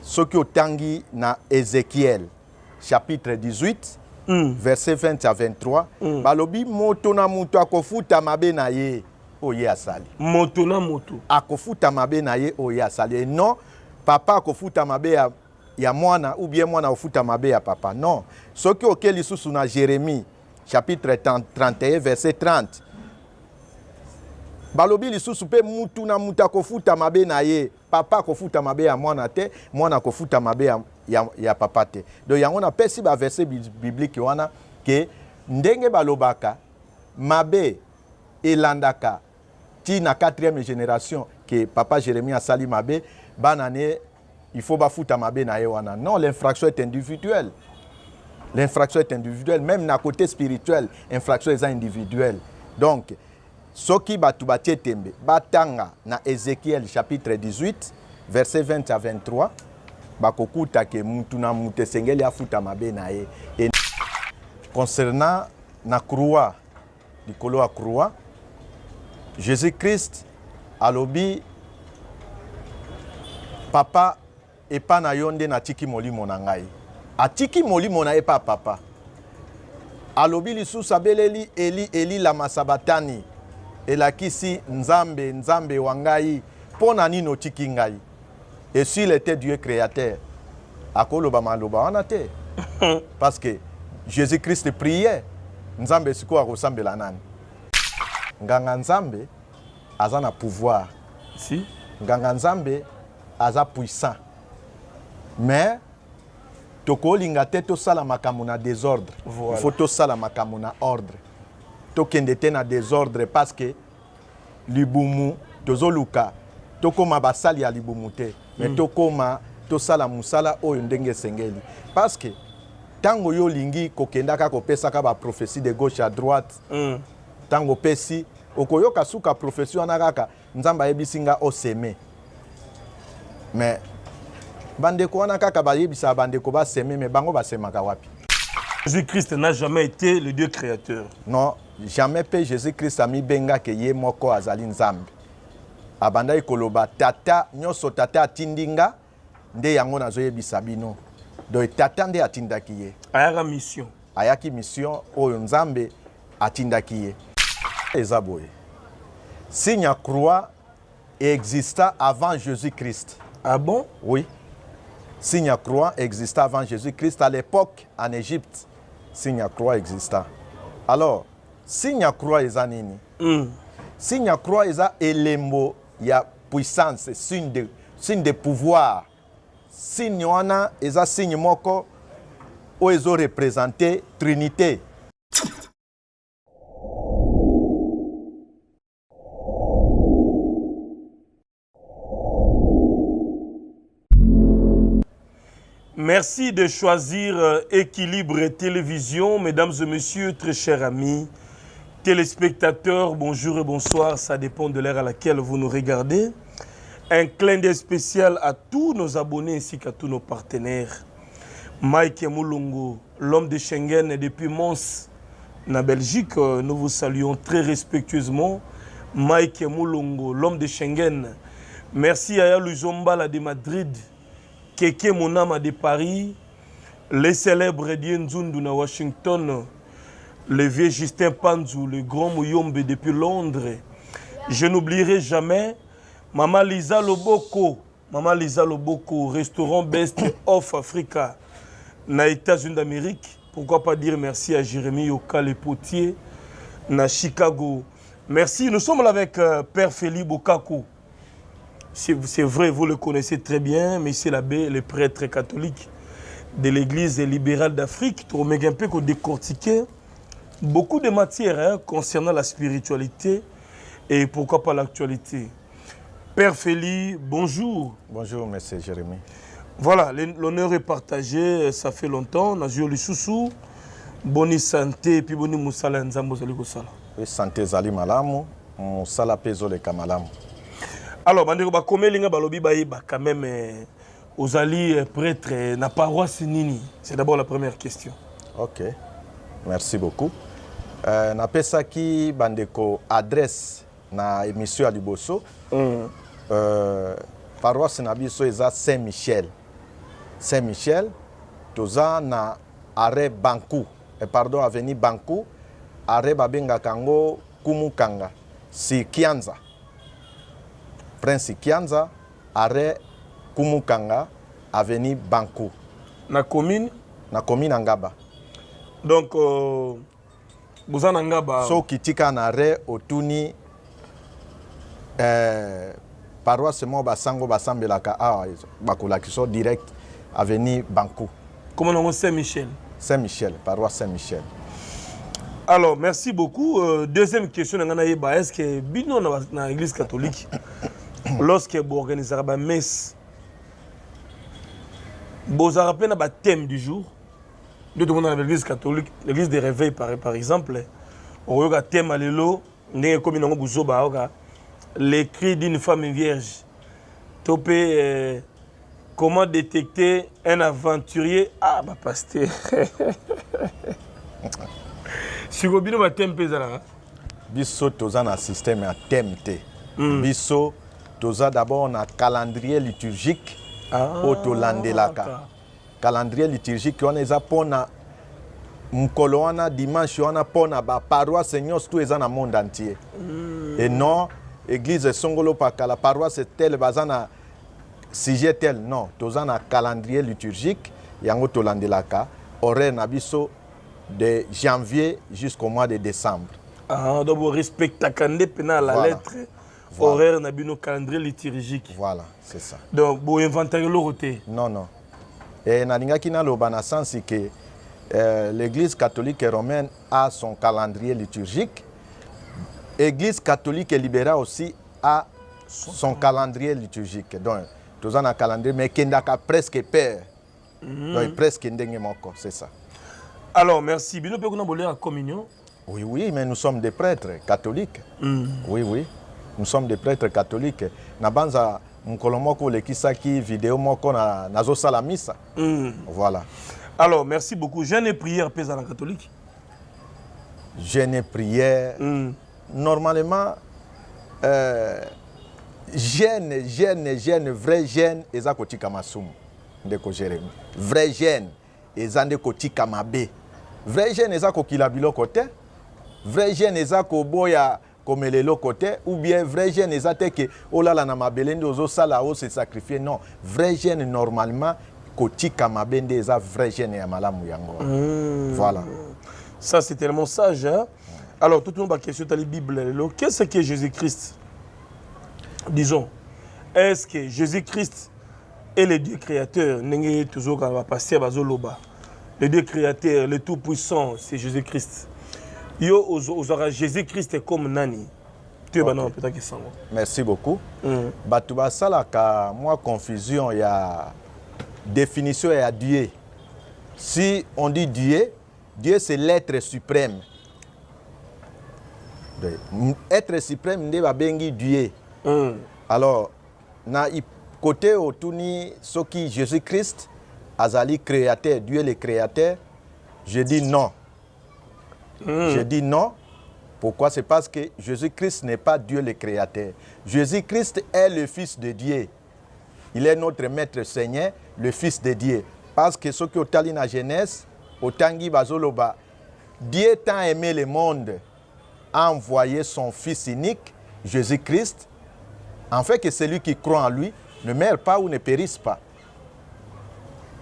Ce qui au tangi na Ézéchiel, chapitre 18, verset 20 à 23, balobi moto na muto akofuta mabe na ye oye asali. Moto na moto. Akofuta mabe na ye oye asali. Et non, papa akofuta mabe ya mwana ou bien mwana akofuta mabe ya papa. Non. Ce qui au lisusu na Jérémie, chapitre 31, verset 30. Balobi lisusu pe mutu na muta kofuta mabe na ye. Papa kofuta mabe ya mwana te, mwana kofuta mabe ya papa te. Donc yango na pesi ba verset biblique wana ke ndenge balobaka mabe elandaka ti na 4e génération que papa Jérémie a sali mabe banane il faut bafuta mabe na ye wana. Non, l'infraction est individuelle. L'infraction est individuelle, même na côté spirituel, l'infraction est individuelle. Donc soki batu batie tembe batanga na Ézéchiel chapitre 18 verset 20 à 23 bakokuta ke mutu na mutu sengeli afuta mabe na ye. Et concernant na croix likolo ya croix, Jésus-Christ alobi papa epa na yonde na tiki molimo na ngai. Atiki molimo na epa papa. Alobi lisusu abeleli Eli lama sabatani. Elakisi nzambe nzambe wangai pona nino tiki ngai. Et s'il était Dieu créateur, akoloba maloba wana te. Parce que Jésus-Christ priait, nzambe siko akosambela nani. Nganga nzambe aza na pouvoir. Si. Nganga nzambe aza puissant. Mais tokolinga te tosala makambo na désordre. Voilà. Il faut tosala makambo na ordre. Tokende te na désordre parce que libumu tozoluka tokoma basali ya libumu te. Mais tokoma tosala musala oyo ndenge sengeli. Parce que tango yo lingi kokendaka kopesaka ba prophétie de gauche à droite. Tango pesi okoyoka suka prophétie wana kaka nzamba yebisinga oseme. Mais bandeko wana kaka bayebisa bandeko ba seme mais bango basemaka wapi? Jésus-Christ n'a jamais été le Dieu créateur. Non, jamais pe Jésus-Christ ami benga ke ye moko azali nzambe. Abanda ikoloba tata nyoso tata atindinga nde yango nazoyebisa bino. Donc tata nde atindaki ye. Ayaka mission. Ayaki mission oyo nzambe atindaki ye. Ezaboye. Signe à croix exista avant Jésus-Christ. Ah bon? Oui. Signe à croix exista avant Jésus-Christ à l'époque en Égypte. Signe à croix exista. Alors, signe à croix eza nini? Signe à croix eza elembo ya puissance, signe de pouvoir. Signe wana eza signe moko o ezo représenter Trinité. Merci de choisir Équilibre Télévision, mesdames et messieurs, très chers amis, téléspectateurs, bonjour et bonsoir, ça dépend de l'heure à laquelle vous nous regardez. Un clin d'œil spécial à tous nos abonnés ainsi qu'à tous nos partenaires. Mike Moulongo, l'homme de Schengen depuis Mons, en Belgique, nous vous saluons très respectueusement. Mike Moulongo, l'homme de Schengen. Merci à Luzombala de Madrid. Keke Monama de Paris, les célèbres Dienzundu na Washington, le vieux Justin Panzou, le grand Mouyombe depuis Londres. Je n'oublierai jamais Maman Lisa Loboko, restaurant Best of Africa, na États-Unis d'Amérique. Pourquoi pas dire merci à Jérémy Yoka, le potier, na Chicago. Merci, nous sommes là avec Père Félix Bokako. C'est vrai, vous le connaissez très bien, Monsieur l'abbé, le prêtre catholique de l'Église libérale d'Afrique. Tu remets un peu qu'on décortiquer beaucoup de matières concernant la spiritualité et pourquoi pas l'actualité. Père Félix, bonjour. Bonjour, Monsieur Jérémy. Voilà, l'honneur est partagé, ça fait longtemps. On a joué le chouchou, bonne santé, puis bonne moussala nzambo zali kosala. Oui, santé zali malamu, moussala pezo le kamalamu. Alors, bandeko bakome linga balobi baïba quand même aux alliés prêtres na paroisse nini. C'est d'abord la première question. OK. Merci beaucoup. Na pesa ki bandeko adresse na émission à Liboso. Paroisse na biso eza Saint-Michel. Saint-Michel, toza na arrêt Bankou, pardon, avenue Bankou, arrêt Babenga Kango, Kumukanga, si Kianza. Prince Kianza, arrêt Kumukanga, avenue Bankou. Na commune? Na commune Angaba. Donc, vous en Angaba. So kitika na arrêt Otuni, paroisse mo basango basambelaka awa bakolaki so direct avenue Bankou. Comment on Saint-Michel? Saint-Michel, paroisse Saint-Michel. Alors, merci beaucoup. Deuxième question, est-ce que bino dans l'église catholique, lorsque vous organisez la messe, vous avez rappelé le thème du jour, de tout le monde dans l'église catholique, l'église des réveils par exemple, on a un thème à l'élo, les cris d'une femme vierge. Topé, comment détecter un aventurier? Ah, bah, pasteur. Si vous avez un thème, biso toza na système ya thème te. Biso toza d'abord na calendrier liturgique o tolandelaka. Calendrier liturgique wana eza pona mukolo wana dimanche wana pona ba paroisse nyonso tout eza na monde entier. Et non église songolo paka la paroisse telle bazana sujet tel non toza na calendrier liturgique yango tolandelaka horaire na biso de janvier jusqu'au mois de décembre. Ah, donc vous respectez la Voilà. lettre horaire na bino calendrier liturgique. Voilà, c'est ça. Donc vous inventez l'oroté. Non, non. Et nalingaki na loba na sens que l'église catholique et romaine a son calendrier liturgique. L'église catholique et libérale aussi a son calendrier liturgique. Donc, tous en un calendrier, mais qui n'a presque peur. Donc, presque ndenge moko, c'est ça. Alors, merci. Bino peut qu'on a la communion? Oui, oui, mais nous sommes des prêtres catholiques. Oui, oui. Nous sommes des prêtres catholiques. Nabanza mkolomoko le kisaki vidéo moko na nazo salamisa. Voilà. Alors, merci beaucoup. Jeûne et prière pèse à la catholique? Jeûne et prière. Normalement, jeûne, vrai jeûne, eza kotika masumu. Ndeko Jérémie. Vrai jeûne, eza nde kotika mabe. Vrai jeûne, eza kokila biloko te. Vrai jeûne, eza koboya komelelo côté. Ou bien vrai jeûne, eza te ke olala na mabele nde ozo sala o se sacrifier. Non. Vrai jeûne, normalement, kotika mabe nde eza vrai jeûne ya malamu yango. Voilà. Ça, c'est tellement sage. Hein? Alors, tout le monde a question dans la Bible. Qu'est-ce que Jésus-Christ? Disons, est-ce que Jésus-Christ est le Dieu créateur? Le Dieu créateur, le Tout-Puissant, c'est Jésus-Christ. Yo, Jésus-Christ est comme Nani. Merci beaucoup. Batuba salaka, moi, confusion, il y a définition, il y a Dieu. Si on dit Dieu, Dieu c'est l'être suprême. Être suprême, ne va bengi Dieu. Alors, na côté autouni, ce qui Jésus-Christ, Azali créateur, Dieu le créateur, je dis non. Je dis non. Pourquoi? C'est parce que Jésus-Christ n'est pas Dieu le créateur. Jésus-Christ est le Fils de Dieu. Il est notre Maître Seigneur, le Fils de Dieu. Parce que ce qui est dans la Genèse, au Tangi Bazoloba, Dieu tant aimé le monde, a envoyé son Fils unique, Jésus-Christ, en fait que celui qui croit en lui ne meurt pas ou ne périsse pas.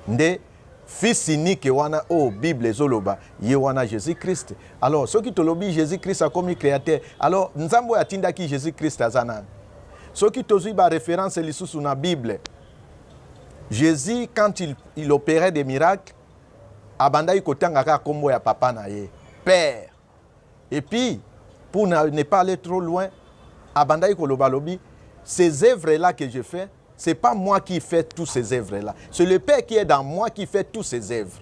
Nde Fils unique wana oh Bible zoloba ye wana Jésus-Christ. Alors ceux qui te lobby Jésus-Christ a comme créateur. Alors nzambo yatinda ki Jésus-Christ azana. Ceux qui te zuiba référence lisusu na Bible. Jésus quand il opérait des miracles abanda ikotanga ka kombo ya papa na ye, Père. Et puis pour ne pas aller trop loin, abanda ikoloba lobi ces œuvres-là que je fais, ce n'est pas moi qui fais toutes ces œuvres-là. C'est le Père qui est dans moi qui fait toutes ces œuvres.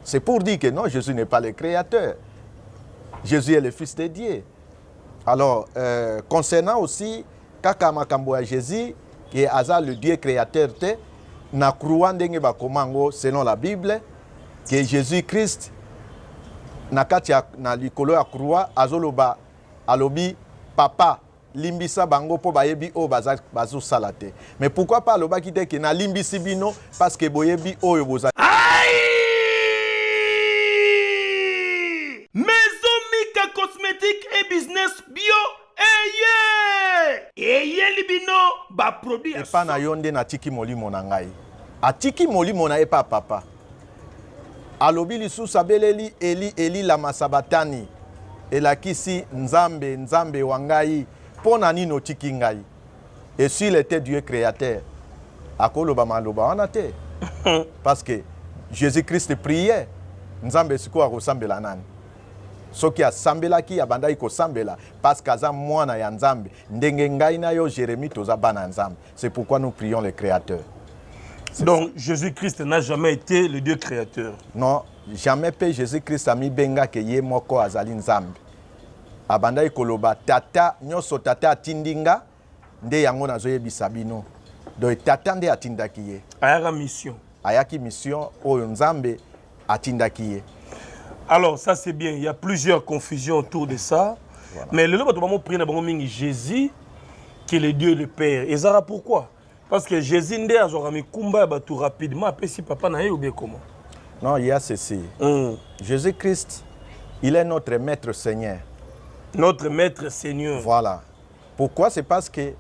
C'est pour dire que non, Jésus n'est pas le créateur. Jésus est le Fils de Dieu. Alors, concernant aussi, Kaka Makambo à Jésus, qui est le Dieu créateur, na croix ndenge ba komango selon la Bible, que Jésus-Christ, na likolo ya croix, azoloba alobi, papa, limbisa bango po bayebi o bazo salate. Mais pourquoi pas le baki te que na limbisi bino parce que boyebi oyo boza. Maison Mika cosmétique et business bio. Eye libino ba produit. Et pas na yonde na tiki molimo na ngai. A tiki molimo na epa papa. Alobi lisusa beleli eli la masabatani. Elakisi nzambe nzambe wangai pona nino tiki ngai. Et s'il était Dieu créateur, akoloba maloba wana te. Parce que Jésus-Christ priait, nzambe siko akosambela nani. Soki asambelaki abandaki kosambela parce qu'aza mwana ya nzambe ndenge ngai na yo Jérémie toza bana nzambe. C'est pourquoi nous prions le créateur. Donc Jésus-Christ n'a jamais été le Dieu créateur. Non, jamais pe Jésus-Christ a mis benga ke ye moko azali nzambe. Abandaki koloba tata nyoso tata atindinga nde yango nazoyebisa bino. Donc tata nde atindaki ye. Ayaka mission. Ayaki mission oyo nzambe atindaki ye. Alors, ça c'est bien. Il y a plusieurs confusions autour de ça. Voilà. Mais le lot de prier na Jésus, qui est le Dieu le Père. Et ça pourquoi? Parce que Jésus n'a pas mis kumba tout rapidement. Après, si papa n'a ou bien comment? Non, il y a ceci. Jésus-Christ, il est notre maître Seigneur. Notre maître Seigneur. Voilà. Pourquoi? C'est parce que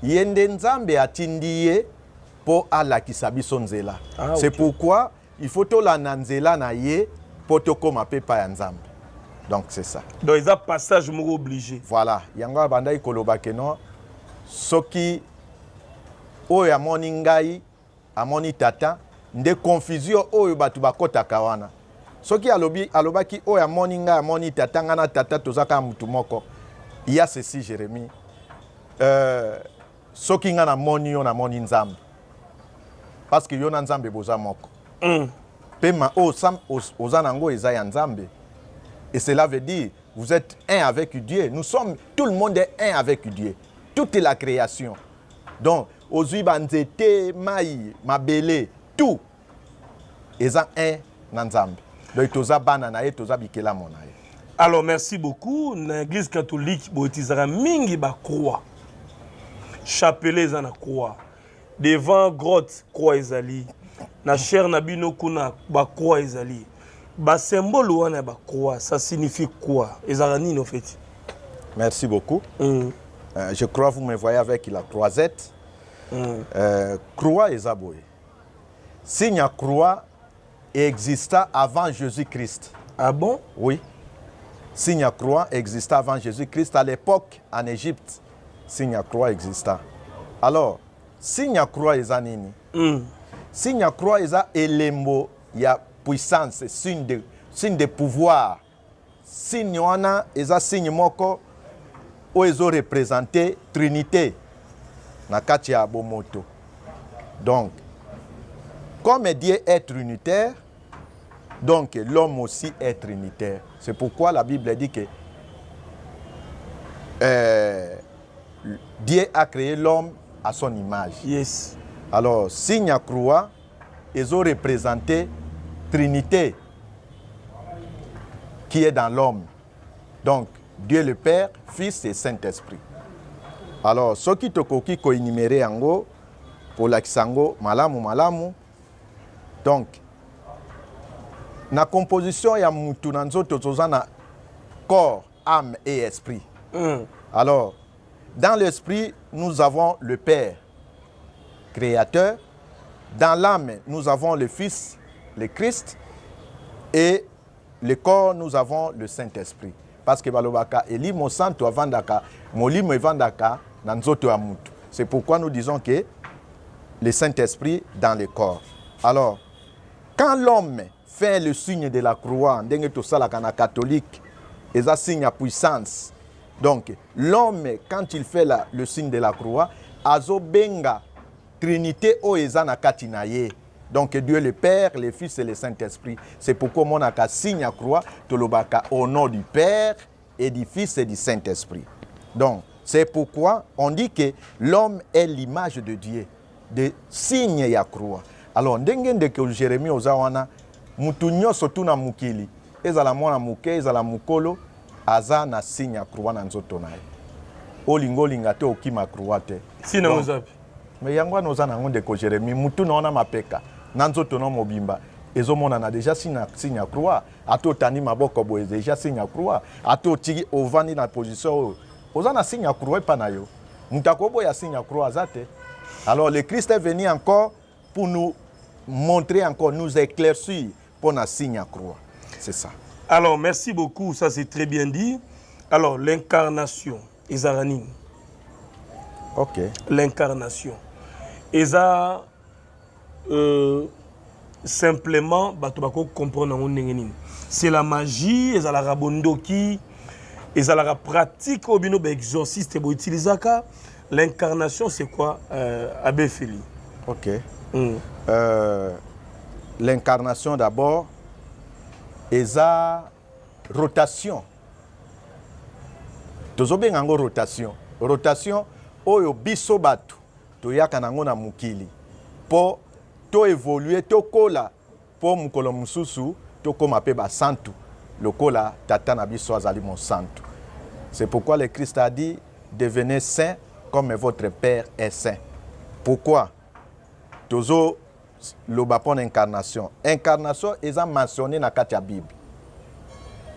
yende nzambe atindiye po ala kisabiso nzela. C'est okay. Pourquoi il faut to la nanzela na ye potokoma pepa ya nzambe. Donc c'est ça. Donc il y a passage mo obligé. Voilà, yango banda ikoloba ke non soki oyo amoni ngai amoni tata nde confusion oyo batu bakota kawana. Soki alobaki oyo amoni ngai amoni tata ngana tata tozaka mutu moko. Il y a ceci Jérémie. Soki ngana moni yo na moni nzambe. Parce que yo na nzambe boza moko. Pema ozanango eza ya nzambe. Et cela veut dire, vous êtes un avec Dieu. Nous sommes, tout le monde est un avec Dieu. Toute la création. Donc, ozui banzete, maï, mabele, tout. Eza un na nzambe. Donc, toza banana et toza bikela monae. Alors, merci beaucoup. L'église catholique, boitizara mingi ba croix. Chapelet za na croix. Devant grotte croix ezali. Na cher nabino kuna ba croix ezali. Ba symbole wana ba croix, ça signifie quoi? Ezarani en fait. Merci beaucoup. Je crois que vous me voyez avec la croisette. Croix ezaboye. Signe croix exista avant Jésus-Christ. Ah bon? Oui. Signe croix exista avant Jésus-Christ à l'époque en Égypte. Signe croix exista. Alors, signe croix ezanini. Signe croix eza elembo ya puissance, signe de pouvoir. Signe wana eza signe moko o ezo représenter Trinité na kati ya bomoto. Donc, comme Dieu est trinitaire, donc l'homme aussi est trinitaire. C'est pourquoi la Bible dit que Dieu a créé l'homme à son image. Yes. Alors, signe à croix, ils ont représenté Trinité qui est dans l'homme. Donc, Dieu le Père, Fils et Saint-Esprit. Alors, ce qui te koki ko énuméré ango, pour l'akisango, malamu. Donc, na composition ya mutu na nzoto tozana corps, âme et esprit. Alors, dans l'esprit, nous avons le Père, créateur. Dans l'âme, nous avons le Fils, le Christ. Et le corps, nous avons le Saint-Esprit. Parce que balobaka elimo santo avandaka, molimo evandaka nanzoto amutu. C'est pourquoi nous disons que le Saint-Esprit dans le corps. Alors, quand l'homme fait le signe de la croix, ndenge to salaka na catholique, et ça signe à puissance. Donc, l'homme, quand il fait le signe de la croix, azo benga Trinité o ezana katinaye. Donc Dieu le Père, le Fils et le Saint-Esprit. C'est pourquoi mon aka signe à croix tolobaka au nom du Père et du Fils et du Saint-Esprit. Donc c'est pourquoi on dit que l'homme est l'image de Dieu, de signe ya croix. Alors ndenge ndeke Jérémie ozawana mutu nyoso tuna mukili ezala mwana muke ezala mukolo aza na signe ya croix na nzoto naye. olingo linga te okima croix te. Si na mozapi. Mais yango noza na ngonde ko Jérémie mutu na ona mapeka. Nanzo tono mobimba. Ezomona na déjà signe croix. Ato tani maboko boye déjà signe croix. Ato tigi ovani na position oza na signe croix pa na yo. Mutakobo ya signe croix zate. Alors le Christ est venu encore pour nous montrer encore, nous éclaircir pour la signe croix. C'est ça. Alors merci beaucoup, ça c'est très bien dit. Alors l'incarnation, Ezaranim. Ok. L'incarnation. Eza simplement batobako comprendre ngoni. C'est la magie, eza la rabondoki, eza la pratique au bino exorciste bo utilisaka. L'incarnation c'est quoi Abbé Feli? Ok. L'incarnation d'abord, eza rotation. Tozobe ngango rotation. Rotation oyo biso batu toyaka nango na mukili. Po to évoluer to kola po mukolo mususu to koma pe ba santu. Lokola tata na biso azali mon santu. C'est pourquoi le Christ a dit devenez saint comme votre Père est saint. Pourquoi? Tozo le bapon incarnation. Incarnation est mentionné dans la Bible.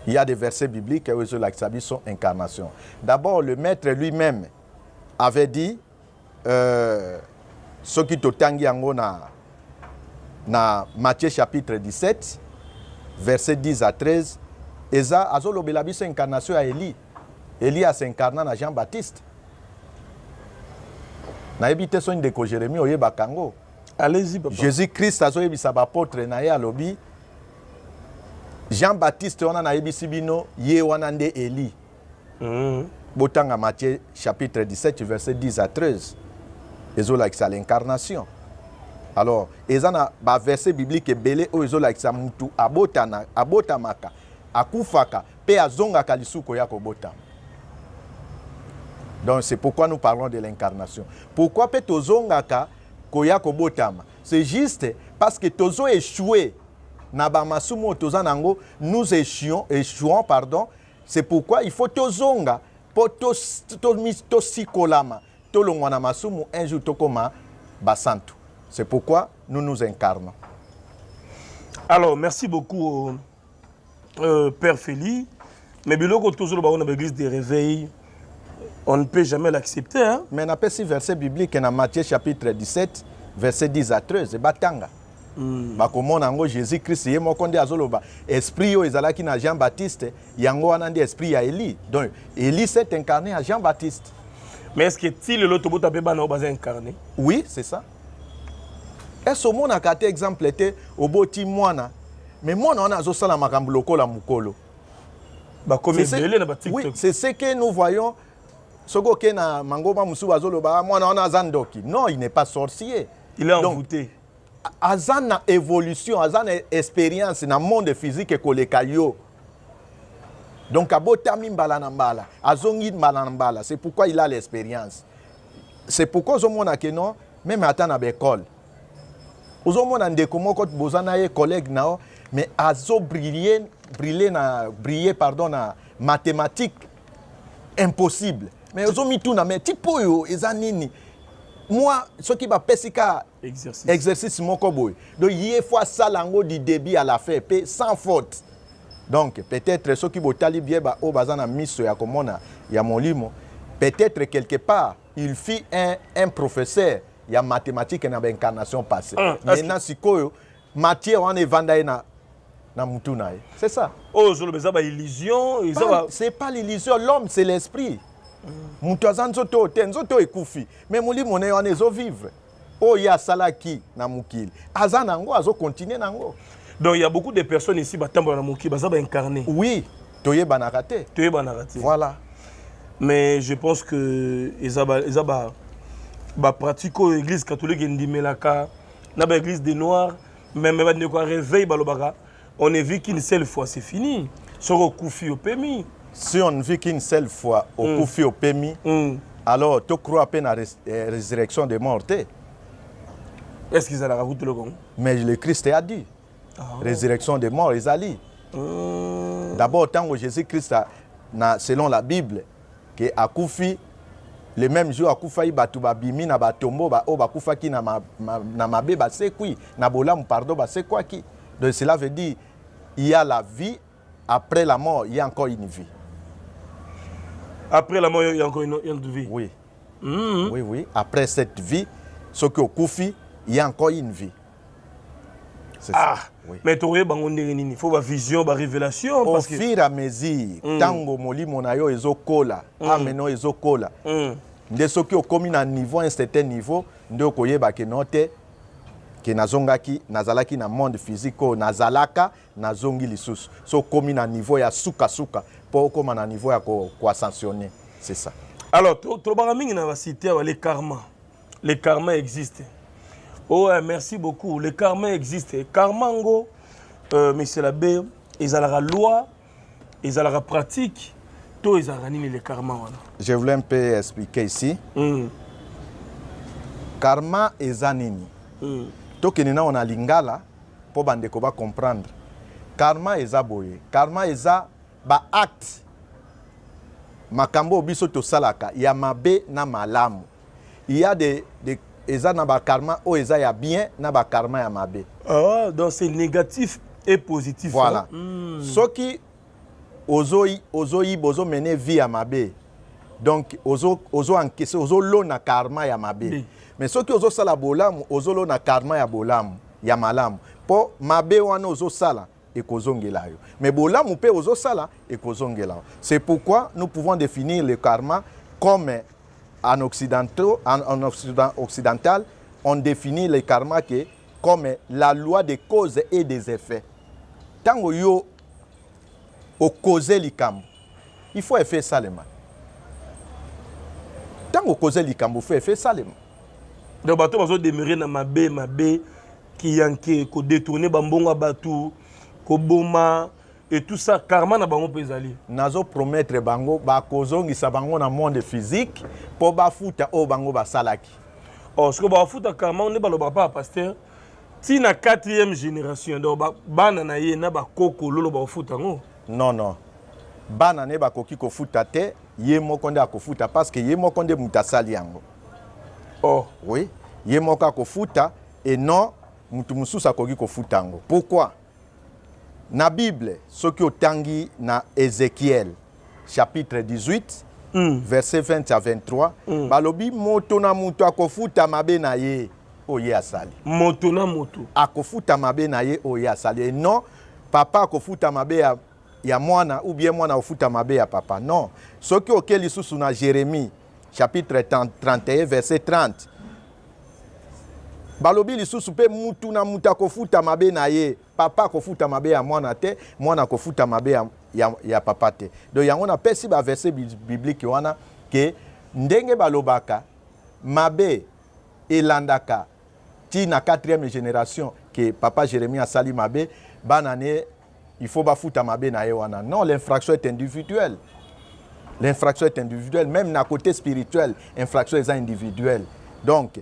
Il y a des versets bibliques où ils sont incarnation. D'abord, le maître lui-même avait dit ce qui totangi yango na Matthieu chapitre 17, versets 10 à 13. Eza azolo belabiso incarnation à Élie. Élie a s'incarné na Jean-Baptiste. Na ebite son de ko Jérémie oyeba kango. Allez-y, papa. Jésus-Christ a zoyebisa apôtre na ye alobi Jean-Baptiste wana na yebisi bino ye wana nde Élie. Botanga Matthieu chapitre 17 verset 10 à 13. Ezola ki l'incarnation. Alors, ezana ba verset biblique belé o ezola ki mutu abotamaka akufaka pe azongaka lisuko ya kobotama. Donc c'est pourquoi nous parlons de l'incarnation. Pourquoi pe tozongaka koya kobotama? C'est juste parce que tozo échoué na ba masumo tozanango nous échouons pardon. C'est pourquoi il faut tozonga po to sikolama to longwana masumu un jour tokoma basantu. C'est pourquoi nous nous incarnons. Alors merci beaucoup Père Feli. Mais biloko toujours ba on l'église des réveils. On ne peut jamais l'accepter. Hein? Mais n'a pas si verset biblique dans Matthieu chapitre 17, verset 10 à 13. Batanga. Bakomona ngo Jésus-Christ ye mokonde azoloba. Esprit yo ezalaki na Jean-Baptiste, yango wana ndi esprit ya Élie. Donc Élie s'est incarné à Jean-Baptiste. Mais est-ce que ti le loto bota beba na obaza incarné? Oui, c'est ça. Est-ce mon a kate exemple était oboti mwana. Mais mwana on azo sala makambo lokola mukolo. Ba comme belé na ba TikTok. Oui, c'est ce que nous voyons. Soko kena mangoba musu bazoloba mwana ona zandoki. Non, il n'est pas sorcier. Il est envoûté. Azana évolution, azana expérience dans le monde physique et kolekayo. Donc abota mimbala nambala, azongi mbala nambala. C'est pourquoi il a l'expérience. C'est pourquoi ozomona que non, même ata na l'école. Ozomona ndeko moko bozana ye collègue nao, mais azo briller pardon na mathématiques impossible. Mais ozomi tout na mais tipo yo ezanini. Moi, ce qui va pesika exercice moko boy. Donc il faut ça lango du début à la fin sans faute. Donc peut-être ce qui botali bien ba o bazana miso ya komona ya molimo, peut-être quelque part il fit un professeur ya mathématiques na incarnation passée. Maintenant sikoyo Matthieu on est vanda na mutuna. C'est ça. Oh, zo ba illusion, c'est pas l'illusion, l'homme c'est l'esprit. Mutu azanzoto tenzoto ekufi mais molimo ne on ezo vivre o ya salaki na mukili azanango azo continuer nango. Donc il y a beaucoup de personnes ici batambola na mukili bazaba incarné. Oui, toye banakate. Voilà. Mais je pense que ezaba ba pratique l'église catholique ndimelaka na ba église des noirs même ba ne ko réveil balobaka on est vu qu'une seule fois c'est fini. Soro kufi au pemi. Si on ne vit qu'une seule fois au Koufi au Pémi, alors tu crois à peine à la résurrection des morts. Est-ce qu'ils allaient raconter le Congo? Mais le Christ a dit, résurrection des morts, ils allaient. D'abord, tant que Jésus-Christ, selon la Bible, que à Koufi, le même jour akufa batu babimi na batombo ba o bakufa ki na mabe ba sekui na bolamu pardon ba sekwa ki. Donc cela veut dire il y a la vie, après la mort il y a encore une vie. Après la mort il y a encore une vie. Oui. Oui oui, après cette vie ce que okufi il y a encore une vie. Ah, oui. Mais tu il faut une vision, une révélation. Au fur et à mesure, tango molimo na yo ezokola, ameno ezokola. Nde soki okomi na niveau, un certain niveau, nde okoyeba ke note ke nazongaki, nazalaki na monde physique, nazalaka, nazongi lisusu. So komi na niveau ya suka po okoma na niveau ya ko ascensionner. C'est ça. Alors, tu mingi na cité les karma. Les karma existent. Oh, merci beaucoup. Le karma existe. Karmango, monsieur l'abbé, ils ont la loi, ils ont la pratique, tout ils ont le karma. Je voulais un peu expliquer ici. Karma est zanini. Tokenina on a lingala pour bandeko ba comprendre. Karma est aboye. Karma est ba acte. Makambo biso to salaka ya mabe na malamu. Il y a des eza na ba karma o eza ya bien na ba karma ya mabe. Ah, donc c'est négatif et positif. Voilà. Soki ozoyi bozo mener vie ya mabe. Donc ozo encaisser ozo lo na karma ya mabe. Mais soki ozo sala bolamu ozo lo na karma ya bolamu ya malamu. Po mabe wana ozo sala ekozongela yo. Mais bolamu pe ozo sala ekozongela. C'est pourquoi nous pouvons définir le karma comme en occidental, on définit le karma comme la loi des causes et des effets. Tant que yo au causer likambo, il faut faire ça le mal. Tant que causer likambo, il faut faire ça le mal. Donc bateau bazo demeurer na mabe qui yanke ko détourner bambonga batu ko boma et tout ça karma na bango pezali. Nazo promettre bango ba kozongisa bango na monde physique po ba futa o bango ba salaki. Oh, ce que ba futa karma on ne ba lo papa pasteur. Ti na 4e génération donc bana na ye na ba koko lolo ba futa ngo. Non. Bana ne ba koki ko futa te, ye moko nde akofuta parce que ye moko nde mutasali yango. Oh, oui, ye moko akofuta et non mutu mususu akoki ko futa yango. Pourquoi? Na Bible, ce qui otangi na Ézéchiel, chapitre 18, verset 20 à 23, balobi moto na mutu akofuta mabe na ye oye asali. Moto na moto. Akofuta mabe na ye oye asali. Et non, papa akofuta mabe ya mwana ou bien mwana ofuta mabe ya papa. Non. Ce qui okeli susu na Jérémie, chapitre 31, verset 30. Balobi lisusu pe mutu na mutu akofuta mabe na ye. Papa kofuta mabe ya mwana te, mwana kofuta mabe ya papa te. Donc yango na pesi ba verset biblique wana ke ndenge balobaka mabe elandaka ti na 4e génération que papa Jérémie a sali mabe banane il faut bafuta mabe na ye wana. Non, l'infraction est individuelle. L'infraction est individuelle, même na côté spirituel, infraction est individuelle. Donc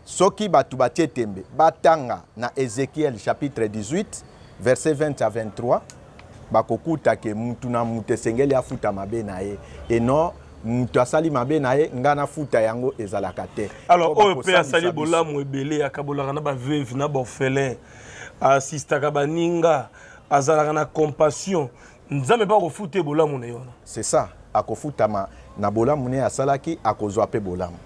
soki batu batie tembe batanga na Ézéchiel chapitre 18 verset 20 à 23 bakokuta ke mutu na mutu sengeli afuta mabe na ye et non mutu asali mabe na ye ngana futa yango ezalaka te. Alors o pe asali bolamu ebele akabolaka na ba veuve na ba orphelin assistaka baninga azalaka na compassion nzambe ba kofuta bolamu na yona. C'est ça, akofuta na bolamu ne asalaki akozwa pe bolamu.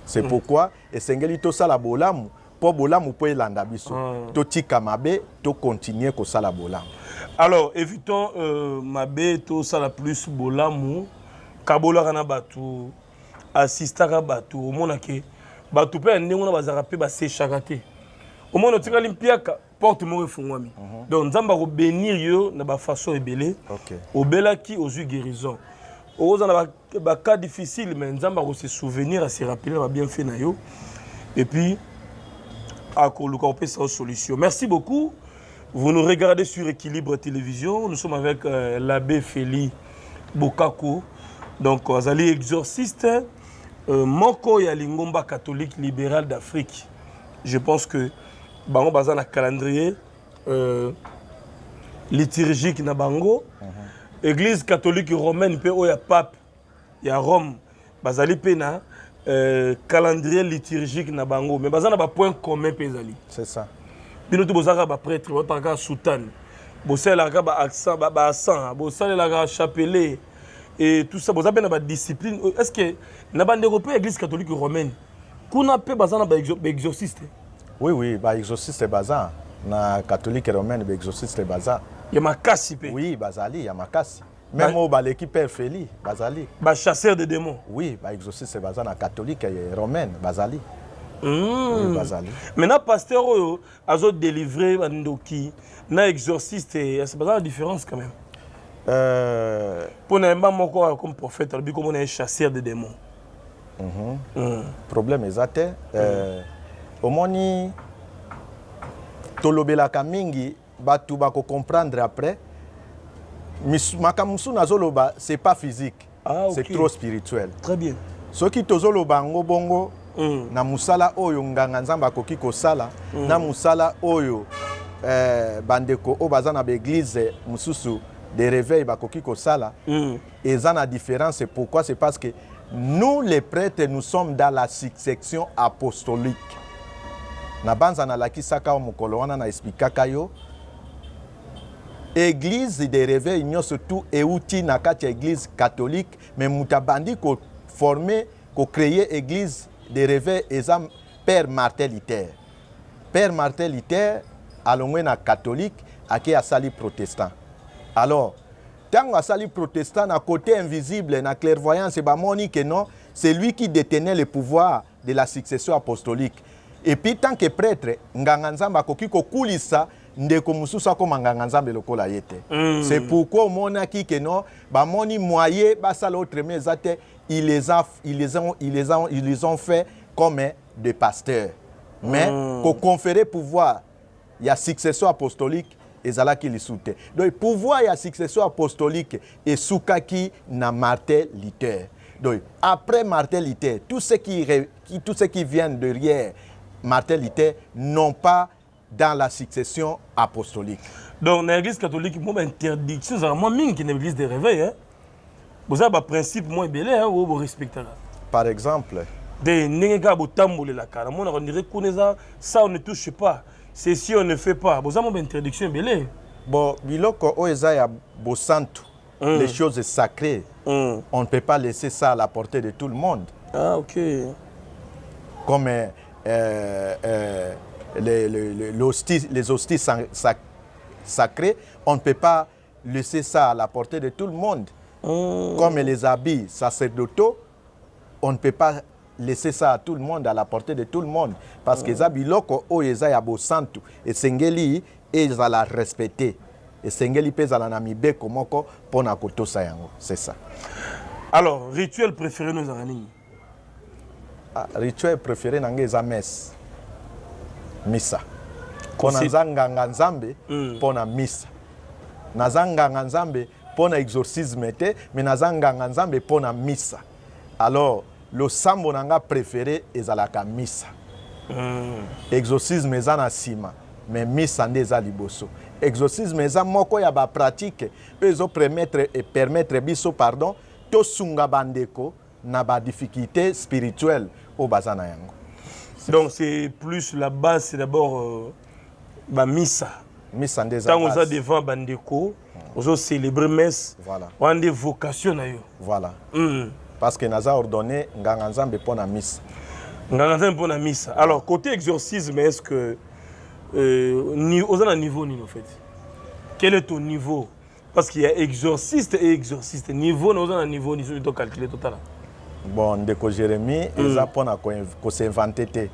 C'est pourquoi esengeli to sala bolamu po bolamu po elanda biso to tika mabe to continuer ko sala bolamu. Alors évitons mabe to sala plus bolamu kabolaka na batu assistaka batu omona ke batu pe ndenge na bazaka pe ba sechaka te omona tika limpiaka porte mo efungwami. Donc nzamba ko bénir yo na ba façon ebele. Obelaki aux guérison. Dans les cas difficiles, mais nous avons se souvenir, à se rappeler, va bien fait nayo. Et puis, à coloquer sa solution. Merci beaucoup. Vous nous regardez sur Équilibre Télévision. Nous sommes avec l'abbé Félix Bokako. Donc, Azali exorciste, Moko Yalingomba catholique libéral d'Afrique. Je pense que Bango Bazan a calendrier liturgique na Bango. Église catholique romaine, il y a pape, il y a Rome, bazali pena calendrier liturgique na bango mais bazana ba point commun pezali. C'est ça. Bino to bozaka ba prêtre, botaka sultan. Bosalaka ba accent ba accent, bosalaka chapelet et tout ça boza pena ba discipline. Est-ce que na bande européenne église catholique romaine kuna pe bazana ba exorciste? Oui oui, ba exorciste baza na catholique romaine ba exorciste baza. Ya makasi pe. Oui, bazali ya makasi. Même au l'équipe Père Félix, bazali. Ba chasseur de démons. Oui, ba exorciste baza na catholique et romaine, bazali. Oui, bazali. Maintenant pasteur oyo azo délivrer bandoki na exorciste c'est pas la différence quand même. Pour un moko comme prophète, comme on est chasseur de démons. Problème exact. Au moni tolobelaka mingi batu bako comprendre après. Makamusu nazoloba c'est pas physique, c'est trop spirituel. Très bien. Ce qui tozoloba ngo bongo na musala oyo nganga nzamba koki kosala na musala oyo bandeko o bazana ba église mususu de réveil bakoki kosala eza na différence. Pourquoi? C'est parce que nous les prêtres nous sommes dans la succession apostolique. Na banza na lakisaka mukolo wana na expliquaka yo église de réveil nyo surtout euti na kati église catholique mais mutabandi ko former ko créer église de réveil eza Père Martin Luther. Père Martin Luther alongwe na catholique ake asali protestant. Alors tant asali protestant na côté invisible na clairvoyance ba moni que non, c'est lui qui détenait le pouvoir de la succession apostolique. Et puis tant que prêtre nganga nzamba koki ko kulisa ndeko mususu akoma nganga nzambe lokola yete. C'est pourquoi au monaki que non ba moni moyen basala autre mais zate ils les ont fait comme des pasteurs. Mais qu'on conférer pouvoir il y a succession apostolique et zala qui les soutient. Donc pouvoir il y a succession apostolique et soukaki na Martin Luther. Donc après Martin Luther, tous ceux qui viennent derrière Martin Luther n'ont pas dans la succession apostolique. Donc dans l'église catholique, moi interdiction c'est moi mine qui est l'église de réveil hein. Vous avez un principe moins belé hein ou vous respectez là. Par exemple, des n'engagez pas tambour la cara. Moi on dirait qu'on est ça on ne touche pas. C'est si on ne fait pas. Vous avez une interdiction belé. Bon, biloko oeza ya bosantu, les choses sacrées. On ne peut pas laisser ça à la portée de tout le monde. Ah OK. Comme les hosties sacrées, on ne peut pas laisser ça à la portée de tout le monde. Comme les habits sacerdotaux, on ne peut pas laisser ça à tout le monde, à la portée de tout le monde. Parce que les habits locaux, ils ont santu et sengeli et ils la respecter. Et sengeli pèse la namibe komoko pour na koto sayango. C'est ça. Alors, rituel préféré nous avons. Rituel préféré nange za messe. Missa. Kona zanga nzambe pona missa. Nazanga nzambe pona exorcisme te, mais nazanga nzambe pona missa. Alors, le sambo nanga préféré ezalaka missa. Exorcisme eza na sima, mais missa nde eza liboso. Exorcisme eza moko ya ba pratique ezo permettre biso pardon to sunga bandeko na ba difficulté spirituelle au bazana yango. Donc c'est plus la base, c'est d'abord la missa. Missa ndeza. Quand on a devant bandeko, on a célébrer messe. Voilà. On a des vocations na yo. Voilà. Parce que naza ordonné nganga nzambe pona missa. Nganga nzambe pona missa. Alors côté exorcisme, est-ce que on a un niveau en fait? Quel est ton niveau? Parce qu'il y a exorciste et exorciste. Niveau, nous avons un niveau, nous avons calculé total. Bon, ndeko Jérémie, ils apprennent à s'inventer.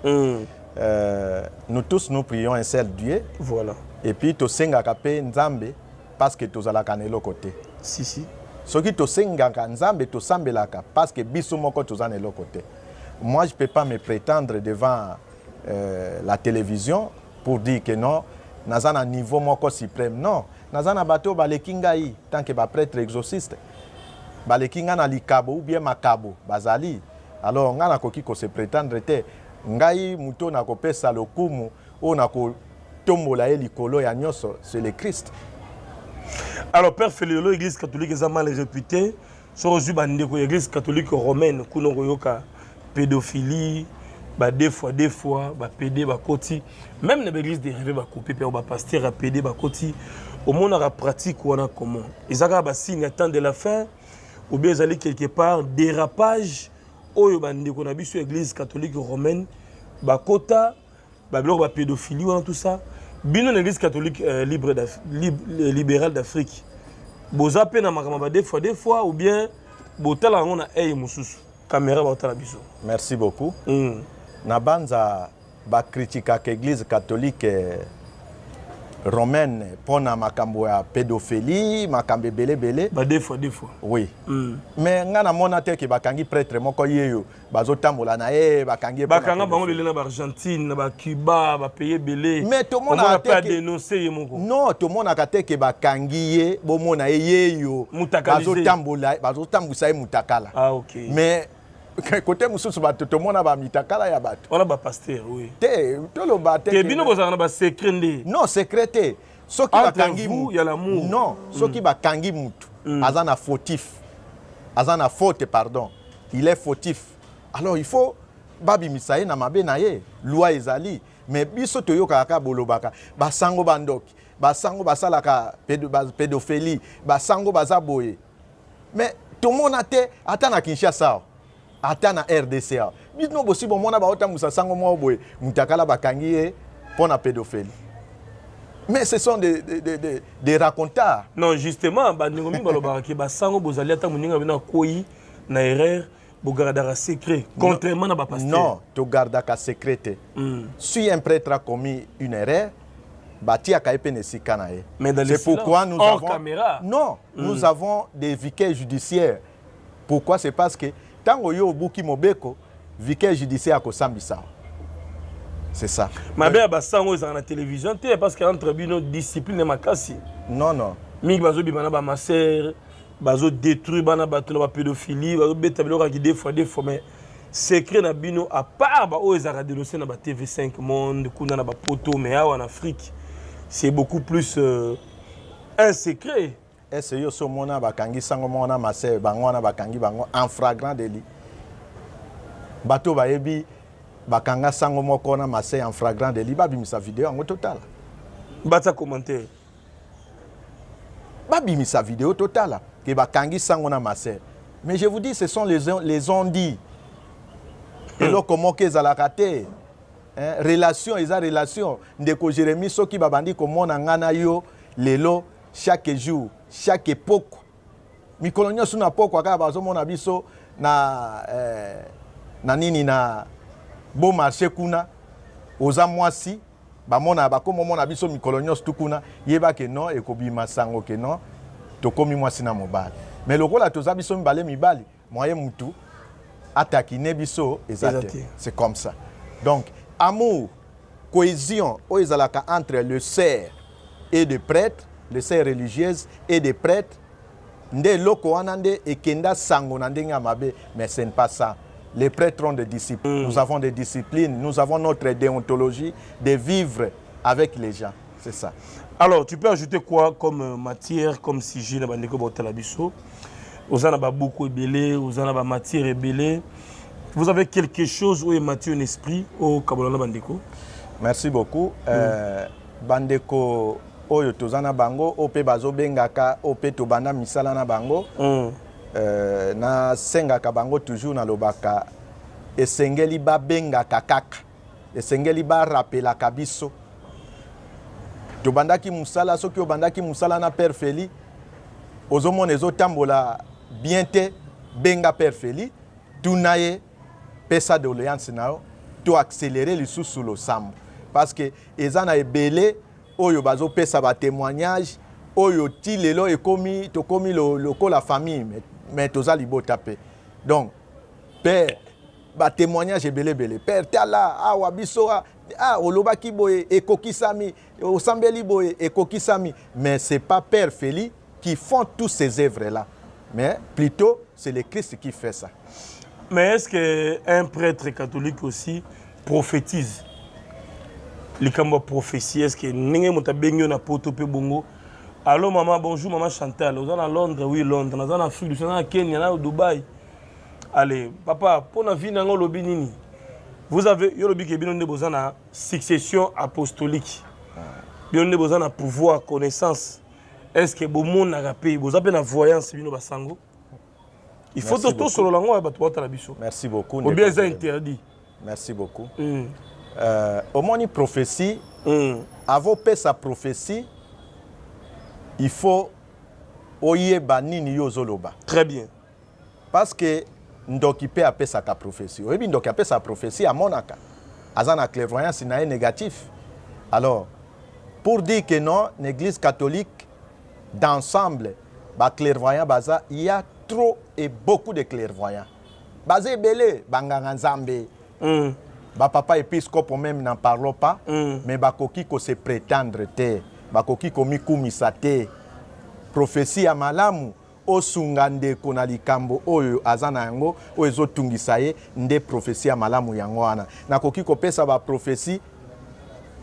Nous tous, nous prions un seul Dieu. Voilà. Et puis, tu senga kapé nzambe parce que tu as la canelo côté. Si, si. Ce qui tu senga nzambe, tu sambe la parce que biso moko tu as le côté. Moi, je ne peux pas me prétendre devant la télévision pour dire que non, nous avons un niveau moko suprême. Non, nous avons un bateau balekingai tant que ba prêtre exorciste. Balekinga na likabo ou bien makabo bazali. Alors ngana koki ko se prétendre te ngai muto na ko pesa lokumu o na ko tombola e likolo ya nyoso c'est le Christ. Alors Père Feliolo, l'église catholique est mal réputée sur l'église catholique romaine, kunoyoka pédophilie, des fois, pédé, côté. Même l'église dérivée, coupé, pasteur, pédé, côté. Au monde, la pratique, on a comment. Ils ont un signe de la fin, ou bien ils allaient quelque part, dérapage, ou qu'on a vu sur l'église catholique romaine, kota, pédophilie, tout ça. Bien l'église catholique libérale d'Afrique. Vous avez des fois, ou bien, vous avez un caméra. Merci beaucoup. Nabanza ba critique l'église catholique romaine pour na makambo ya pédophilie, makambo belé. Des fois. Oui. Mais ngana mona te ke bakangi prêtre moko yeyo bazotambola na bakangi bakanga bango belé na Argentine, na Cuba, ba payer belé. Mais tout monde a pas dénoncer moko. Non, tout monde a te ke bakangi ye bo mona yeyo bazotambusa ye mutakala. Ah OK. Mais côté mususu bato to mona ba mitakala ya bato. On a ba pasteur, oui. Te to lo ba te. Te bino bozana ba secret ndé. Non, secret. Soki bakangi vous, il y a l'amour. Non, soki bakangi mutu. Azana fautif. Azana faute, pardon. Il est fautif. Alors il faut babi misaye na mabe na ye. Loi ezali. Mais biso to yoka ka bolobaka. Basango bandoki. Basango basalaka pédophilie. Basango bazaboye. Mais tout le monde a te atana Kinshasa. Ata na RDCA. Bino bosi bon mona ba ota musa sango mo boy mutakala bakangi pour na pédophilie. Mais ce sont des racontars. Non, justement, bandingomi balobara ki ba sango bozali ata muninga bina koyi na erreur bogarda secret contrairement na ba pasteur. Non, to garda ka secret. Si un prêtre a commis une erreur, bati akaipene sikanae. C'est pourquoi nous avons caméra. Non, nous avons des vicaires judiciaires. Pourquoi? C'est parce que tango yo buki mobeko vicaire judiciaire ko sambisa. C'est ça. Ma belle basango za na télévision té parce que entre bino discipline et makasi. Non. Mi bazo bimana ba maser, bazo détruire bana bato na pédophilie, bazo betabelo ka des fois mais secret na bino à part ba o ezara dénoncer na ba TV5 monde kuna na ba poto mais en Afrique c'est beaucoup plus un secret. Est-ce que so mona bakangi sango mona maser bango na bakangi bango en flagrant délit. Bato bayebi bakanga sango moko na maser en flagrant délit babimisa vidéo en total. Bata commentaire. Babimisa vidéo total que bakangi sango na maser. Mais je vous dis ce sont les on-dit. Et là comment que za la raté. Relation relation ndeko Jérémie soki babandi komona ngana yo lelo chaque jour chaque époque mikolonya suna poko aka bazomona biso na nini na bon marché kuna oza mwasi bamona bakomo mona biso mikolonya tukuna yeba ke non ekobima sango ke non tokomi mwasi na mobali mais lokola toza biso mibale mibali moyen mutu atakine biso ezate c'est comme ça donc amour cohésion oezalaka entre le sœur et des prêtres les sœurs religieuses et des prêtres, nde loko wanande ekenda sango na ndenga mabe, mais ce n'est pas ça. Les prêtres ont des disciplines. Nous avons des disciplines, nous avons notre déontologie de vivre avec les gens. C'est ça. Alors, tu peux ajouter quoi comme matière, comme sujet na bandeko botalabiso? Ozana ba beaucoup ébélé, ozana ba matière ébélée. Vous avez quelque chose où est matière en esprit au Kabolana bandeko? Merci beaucoup. Bandeko oyo tozana bango ope bazo bengaka ope tobanda misala na bango na sengaka bango toujours na lobaka esengeli ba bengaka kaka esengeli ba rappelaka biso tobandaki musala soki obandaki musala na Père Feli ozomona ezotambola bien te benga Père Feli tunaye pesa doléance nao to accélérer lisusu losambo parce que ezana ebele oyo bazo pesa ba témoignage oyo ti lelo ekomi tokomi loko la famille mais toza libota pe donc père ba témoignage belé père tala awa biso olobaki boye ekokisami osambeli boye ekokisami mais c'est pas Père Feli qui font tous ces œuvres là mais plutôt c'est le Christ qui fait ça. Mais est-ce que un prêtre catholique aussi prophétise? Les prophéties, est-ce que n'engé mota benyo na poto pe bongo Allô maman, bonjour maman Chantal. Vous êtes à Londres, oui Londres. Nous sommes en Afrique, nous sommes à Kenya, nous sommes au Dubaï. Allez, papa, pour la vie, nous avons lobby nini. Vous avez, yo lobby qui bien besoin de succession apostolique. Bien besoin de pouvoir, connaissance. Est-ce que bon monde n'a pas vous avez une voyance bino basango? Il faut tout sur le langue et battre la biso. Merci beaucoup. Ou bien c'est interdit. Merci beaucoup. Au moins une prophétie, avant de sa prophétie, il faut oyer banini yozoloba. Très bien. Parce que ndokipe appelle sa prophétie. Oui, ndokipe appelle sa prophétie à Monaka. Azana clairvoyance n'est négatif. Alors, pour dire que non, l'église catholique d'ensemble, clairvoyant baza, il y a trop et beaucoup de clairvoyants. Basé belé, banganga nzambe. Papa épiscope même n'en parlons pas, mais bakoki ko se prétendre te, bakoki ko mikumisa te. Prophétie ya malamu osungande kona likambo oyo azana yango oyo ezotungisa ye nde prophétie ya malamu yango wana. Nakoki ko pesa ba prophétie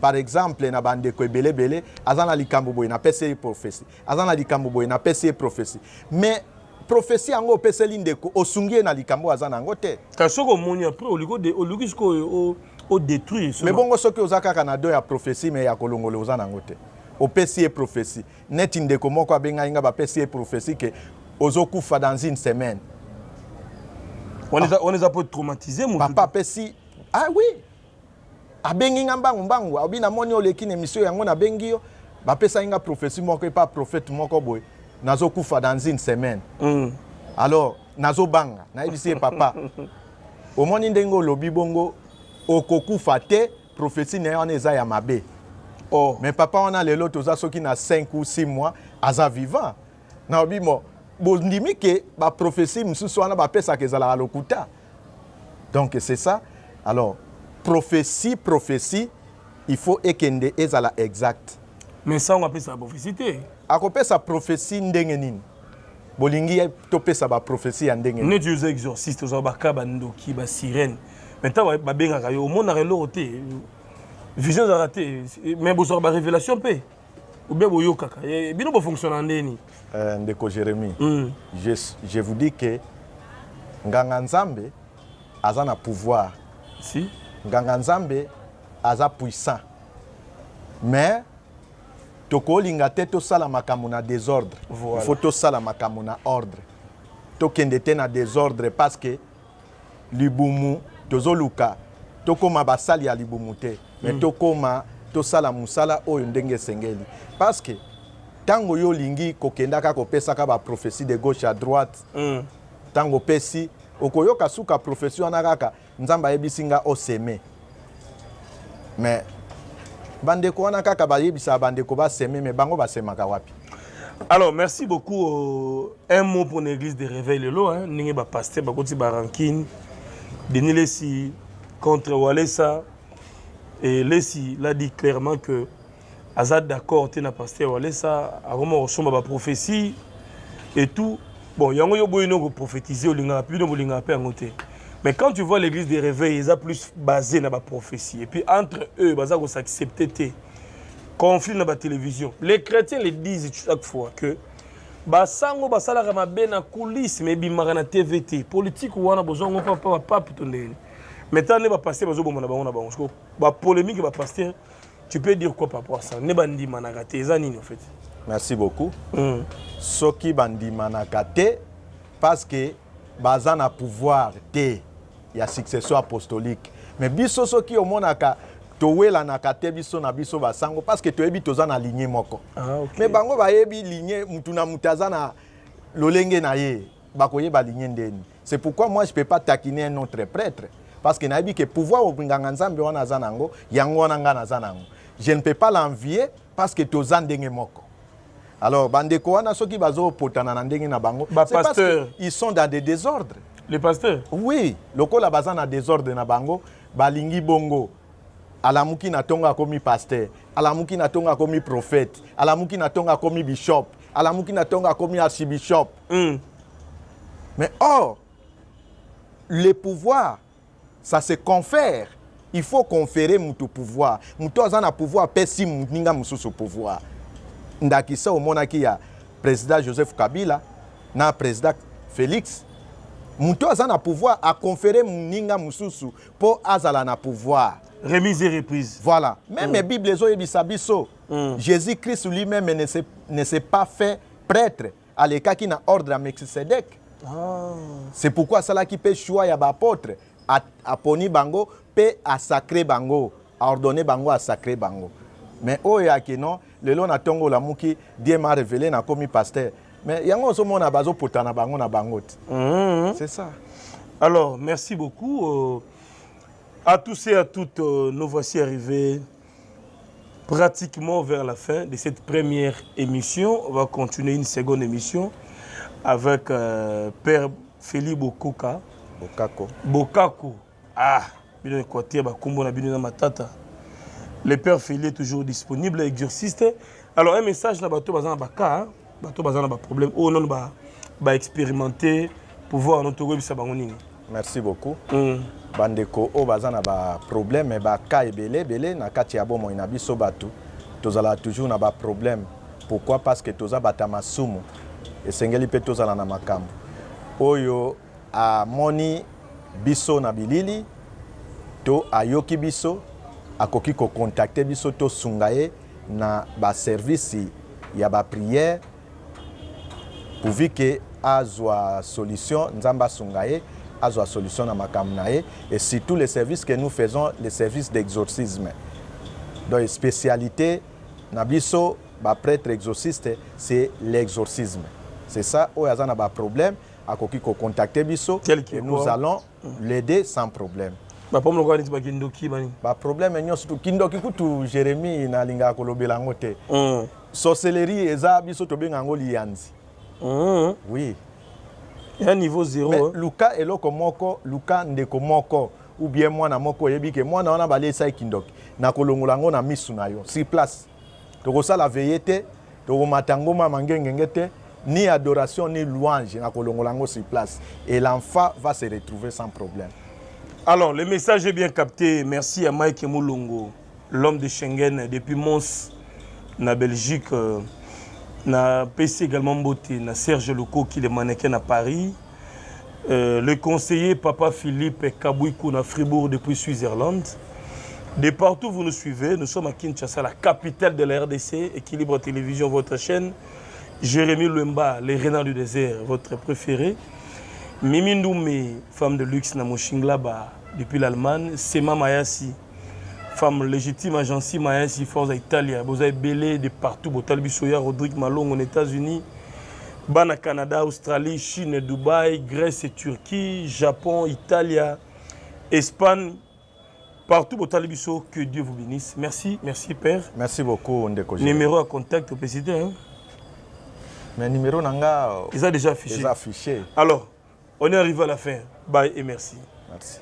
par exemple na bandeko ebele bele azana likambo boye na pesa prophétie. Azana likambo boye na pesa prophétie. Mais prophétie yango opeseli ndeko osungie na likambo azana yango te. Kasoko moni après oligo sko o détruire. Mais bongo soki ozaka kanado ya prophétie mais ya kolongole ozana yango te. Opesi prophétie. Net ndeko moko abenga inga ba pesi prophétie que ozokufa dans une semaine. On les a pas traumatisés mon papa pesi. Ah oui. Abengi ngambangu mbangu abina moni oleki na émission yango na bengi yo ba pesa inga prophétie moko pas prophète moko boy. Nazo kufa dans une semaine. Alors, nazo banga, na ibisi papa. Au moins ndengo lobi bongo okokufa te prophétie na on eza ya mabe. Oh, mais papa on a les lots za soki na 5 ou 6 mois aza vivant. Na obi mo bondimi ke ba prophétie msusu wana ba pesa ke zala lokuta. Donc c'est ça. Alors, prophétie, il faut ekende ezala exact. Mais ça on appelle ça prophétie. Akopesa prophétie ndenge nini bolingi topesa ba prophétie ya ndenge nini Dieu exorciste za bakaba ndoki ba sirène maintenant ba benga yo mona relo te vision za raté mais bo so ba révélation pe ou bien bo yokaka bino bo fonctionner ndeni ndeko Jérémie je vous dis que nganga nzambe aza na pouvoir si nganga nzambe aza puissant mais tokolinga te tosala makambo na désordre. Voilà. Il faut tosala makambo na ordre. Tokende te na désordre parce que libumu tozoluka tokoma basali ya libumu te mais tokoma tosala musala oyo ndenge sengeli parce que tango yo lingi kokendaka kopesaka ba prophétie de gauche à droite tango pesi okoyoka suka prophétie wana kaka nzamba yebisinga oseme mais bandeko wana kaka bayebisa bandeko ba seme mais bango ba semaka wapi. Alors merci beaucoup un mot pour l'église de réveil lelo hein ninge ba pasteur ba koti ba rankine Denis Lessi contre Walesa et Lessi l'a dit clairement que Azad d'accord t'es na pasteur Walesa a vraiment ressemble ba prophétie et tout bon yango yo boyino ko prophétiser o linga puis no linga pe ngote. Mais quand tu vois l'église des réveils, ils sont plus basés dans la prophétie. Et puis entre eux, ils vont s'accepter. Conflit dans la télévision. Les chrétiens les disent chaque fois que basango basala kama bena coulisses mais bimara na TVT politique wana bozongo papa pitondeli. Maintenant ne ba passer bazo bomona bango na bango. Ba polémique ba pasteur, tu peux dire quoi par rapport à ça? Ne bandi managate ezanini en fait. Merci beaucoup. Soki bandi managate parce que bazana pouvoir te ya succession apostolique mais biso soki omonaka towela na kate biso na biso basango parce que toyebi toza na lignée moko mais bango bayebi lignée mutu na mutaza na lolenge na ye bakoyeba lignée ndeni. C'est pourquoi moi je peux pas taquiner un autre prêtre parce que nayebi que pouvoir obinganga nzambe wana zanango yango wana nga na zanango je ne peux pas l'envier parce que toza ndenge moko. Alors bandeko wana soki bazo potana na ndenge na bango c'est parce qu'ils sont dans des désordres. Les pasteurs? Oui, lokola baza na désordre na bango, balingi bongo. Alamuki na tonga komi pasteur, alamuki na tonga komi prophète, alamuki na tonga komi bishop, alamuki na tonga komi archibishop. Mais or, le pouvoir, ça se confère. Il faut conférer mutu pouvoir. Mutu azana pouvoir pesi ninga mususu pouvoir. ndakisa omonaki ya président Joseph Kabila na président Félix muto aza na pouvoir a conférer muninga mususu po azala na pouvoir. Remise et reprise. Voilà. Même les Bibles ezobisa biso. Jésus-Christ lui-même ne s'est pas fait prêtre à l'état qui n'a ordre à Melchisedec. C'est pourquoi cela qui peut choix ya ba apôtre a poni bango pe a sacré bango, a ordonné bango a sacré bango. Mais oya ki non, le long na tongo la muki Dieu m'a révélé na komi pasteur. Mais yango so mona bazo potana bango na bango. C'est ça. Alors, merci beaucoup à tous et à toutes. Nous voici arrivés pratiquement vers la fin de cette première émission. On va continuer une seconde émission avec Père Félix Bokoka. Bokako. Ah, le Père Félix est toujours disponible, exorciste. Alors, un message, bateau bazan baka, bateau bazan ba problème. Oh non, ba expérimenter, pouvoir notre web sabangoning. Merci beaucoup. Bandeko o bazana ba problème ba ka ebele na kati ya bomo ina biso batu. Tozala toujours na ba problème. Pourquoi? Parce que toza batama sumu. Esengeli pe tozala na makambo. Oyo a moni biso na bilili to ayoki biso akoki ko contacter biso to sungaye na ba service ya ba prière pourvu que azwa solution nzamba sungaye azwa solution na makambo na ye et surtout les services que nous faisons les services d'exorcisme. Donc spécialité na biso ba prêtre exorciste c'est l'exorcisme. C'est ça oyo azana ba problème akoki ko contacter biso et nous allons l'aider sans problème. Ba problème ko niti ba kindoki bani. Ba problème nyonso kindoki kutu Jérémie na linga ko lobela ngote. Sorcellerie eza biso to benga ngo lianzi. Oui. Il y a un niveau zéro. Mais Luka eloko moko, Luka ndeko moko ou bien moi na moko yebi ke moi na ona balesa kindoki. Na kolongola ngo na misu na yo. Sur place. To ça la veillete, to matango ma mangengengete. Ni adoration, ni louange, na kolongolango sur place. Et l'enfant va se retrouver sans problème. Alors, le message est bien capté. Merci à Mike Moulongo, l'homme de Schengen, depuis Mons, na Belgique, na PC également Mbote, na Serge Loco, qui est mannequin à Paris. Le conseiller Papa Philippe Kabouikou, na Fribourg, depuis Suisse-Irlande. De partout vous nous suivez, nous sommes à Kinshasa, la capitale de la RDC, Équilibre Télévision, votre chaîne. Jérémy Lemba, les renards du désert, votre préféré. Mimi Ndoumé, femme de luxe na Moshinglaba, depuis l'Allemagne. Sema Mayasi, femme légitime, agence Mayasi, Forza Italia. Vous avez belé de partout. Botal Bissoya, Rodrigue Malong aux États-Unis. Bana Canada, Australie, Chine, Dubaï, Grèce et Turquie, Japon, Italie, Espagne. Partout, Botal Bisso, que Dieu vous bénisse. Merci, merci Père. Merci beaucoup, Ndeko. Numéro à contact au président. Hein? Mais numéro nanga ils ont déjà affiché. Ils ont affiché. Alors, on est arrivé à la fin. Bye et merci. Merci.